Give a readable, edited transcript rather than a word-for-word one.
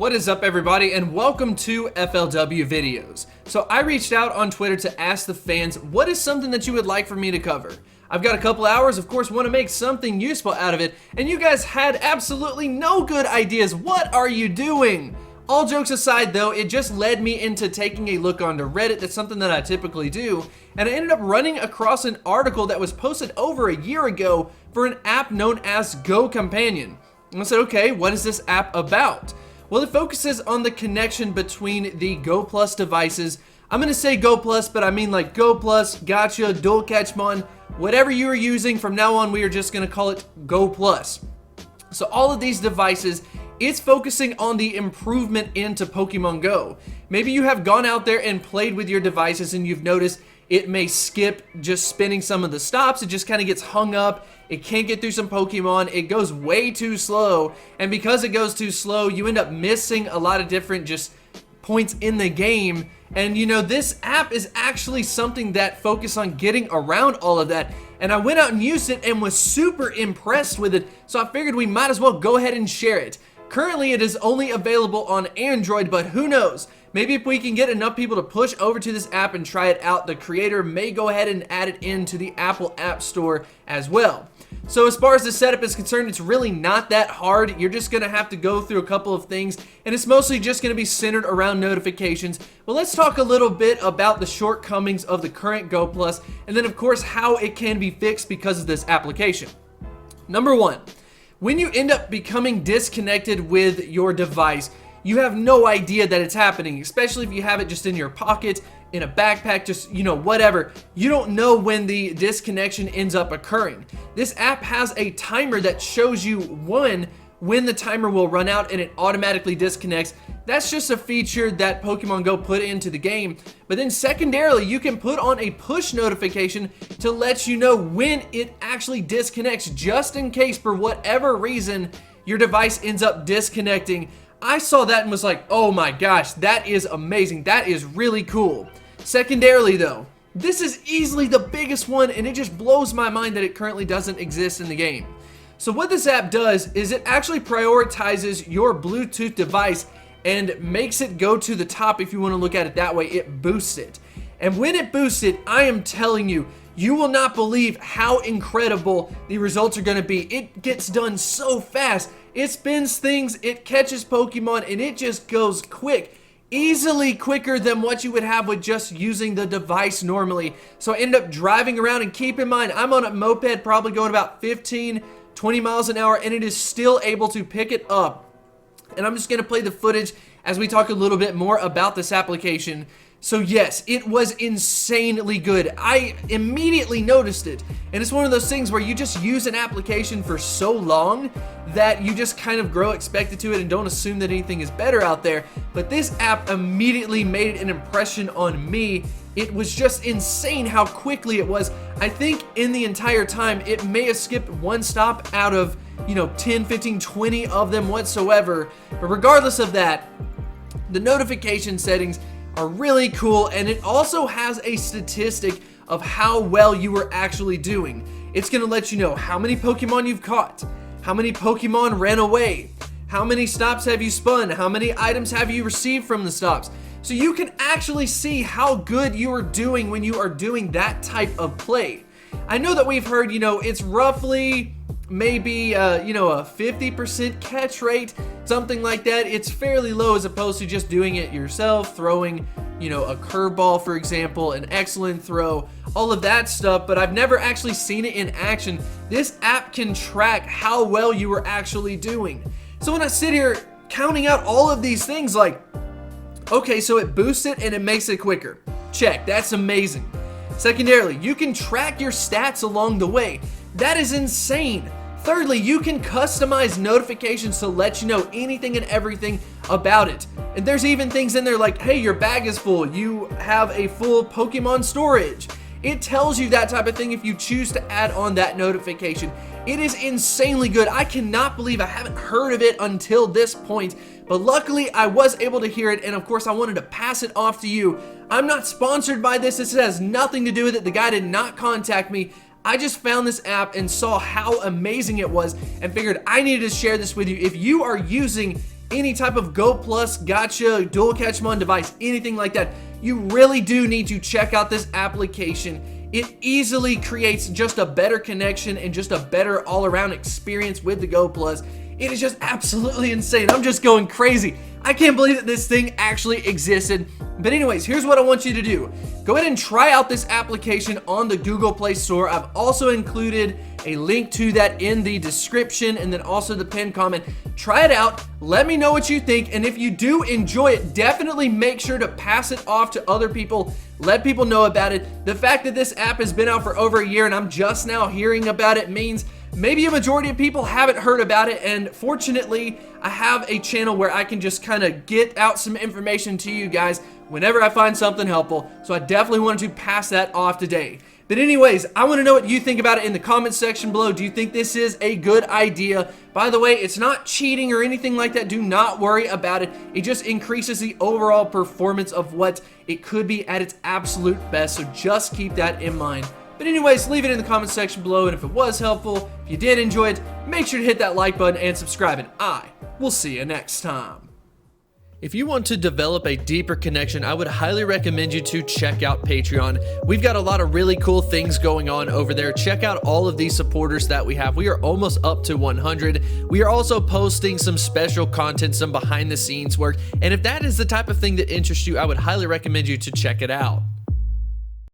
What is up, everybody, and welcome to FLW Videos. So I reached out on Twitter to ask the fans, what is something that you would like for me to cover? I've got a couple hours, of course, want to make something useful out of it, and you guys had absolutely no good ideas. What are you doing? All jokes aside, though, it just led me into taking a look onto Reddit. That's something that I typically do, and I ended up running across an article that was posted over a year ago for an app known as Go Companion. And I said, okay, what is this app about? Well, it focuses on the connection between the Go Plus devices. I'm going to say Go Plus, but I mean like Go Plus, Gotcha, Dual Catchmon, whatever you are using. From now on, we are just going to call it Go Plus. So all of these devices, it's focusing on the improvement into Pokemon Go. Maybe you have gone out there and played with your devices and you've noticed it may skip just spinning some of the stops. It just kind of gets hung up. It can't get through some Pokemon. It goes way too slow. And because it goes too slow, you end up missing a lot of different just points in the game. And you know, this app is actually something that focuses on getting around all of that. And I went out and used it and was super impressed with it. So I figured we might as well go ahead and share it. Currently, it is only available on Android, but who knows? Maybe if we can get enough people to push over to this app and try it out, the creator may go ahead and add it into the Apple App Store as well. So as far as the setup is concerned, it's really not that hard. You're just going to have to go through a couple of things, and it's mostly just going to be centered around notifications. But let's talk a little bit about the shortcomings of the current Go Plus, and then of course how it can be fixed because of this application. Number one, when you end up becoming disconnected with your device, you have no idea that it's happening, especially if you have it just in your pocket, in a backpack, just, you know, whatever. You don't know when the disconnection ends up occurring. This app has a timer that shows you, one, when the timer will run out and it automatically disconnects. That's just a feature that Pokemon Go put into the game. But then secondarily, you can put on a push notification to let you know when it actually disconnects, just in case for whatever reason your device ends up disconnecting. I saw that and was like, oh my gosh, that is amazing. That is really cool. Secondarily though, this is easily the biggest one, and it just blows my mind that it currently doesn't exist in the game. So what this app does is it actually prioritizes your Bluetooth device and makes it go to the top. If you want to look at it that way, it boosts it. And when it boosts it, I am telling you, you will not believe how incredible the results are going to be. It gets done so fast. It spins things, it catches Pokemon, and it just goes quick. Easily quicker than what you would have with just using the device normally. So I end up driving around, and keep in mind, I'm on a moped probably going about 15, 20 miles an hour, and it is still able to pick it up. And I'm just going to play the footage as we talk a little bit more about this application. So yes, it was insanely good. I immediately noticed it. And it's one of those things where you just use an application for so long that you just kind of grow expected to it and don't assume that anything is better out there. But this app immediately made an impression on me. It was just insane how quickly it was. I think in the entire time, it may have skipped one stop out of, 10, 15, 20 of them whatsoever. But regardless of that, the notification settings are really cool, and it also has a statistic of how well you are actually doing. It's going to let you know how many Pokemon you've caught, how many Pokemon ran away, how many stops have you spun, how many items have you received from the stops. So you can actually see how good you are doing when you are doing that type of play. I know that we've heard, it's roughly maybe, a 50% catch rate, something like that. It's fairly low as opposed to just doing it yourself, throwing, a curveball, for example, an excellent throw, all of that stuff, but I've never actually seen it in action. This app can track how well you are actually doing. So when I sit here counting out all of these things, like, okay, so it boosts it and it makes it quicker. Check, that's amazing. Secondarily, you can track your stats along the way. That is insane. Thirdly, you can customize notifications to let you know anything and everything about it. And there's even things in there like, hey, your bag is full. You have a full Pokemon storage. It tells you that type of thing if you choose to add on that notification. It is insanely good. I cannot believe I haven't heard of it until this point, but luckily I was able to hear it, and of course I wanted to pass it off to you. I'm not sponsored by this. This has nothing to do with it. The guy did not contact me. I just found this app and saw how amazing it was and figured I needed to share this with you. If you are using any type of Go Plus, Gotcha, Dual Catch Mon device, anything like that, you really do need to check out this application. It easily creates just a better connection and just a better all-around experience with the Go Plus. It is just absolutely insane. I'm just going crazy. I can't believe that this thing actually existed. But anyways, here's what I want you to do. Go ahead and try out this application on the Google Play Store. I've also included a link to that in the description and then also the pinned comment. Try it out. Let me know what you think. And if you do enjoy it, definitely make sure to pass it off to other people. Let people know about it. The fact that this app has been out for over a year and I'm just now hearing about it means maybe a majority of people haven't heard about it, and fortunately, I have a channel where I can just kind of get out some information to you guys whenever I find something helpful, so I definitely wanted to pass that off today. But anyways, I want to know what you think about it in the comment section below. Do you think this is a good idea? By the way, it's not cheating or anything like that. Do not worry about it. It just increases the overall performance of what it could be at its absolute best, so just keep that in mind. But anyways, leave it in the comment section below, and if it was helpful, if you did enjoy it, make sure to hit that like button and subscribe, and I will see you next time. If you want to develop a deeper connection, I would highly recommend you to check out Patreon. We've got a lot of really cool things going on over there. Check out all of these supporters that we have. We are almost up to 100. We are also posting some special content, some behind the scenes work, and if that is the type of thing that interests you, I would highly recommend you to check it out.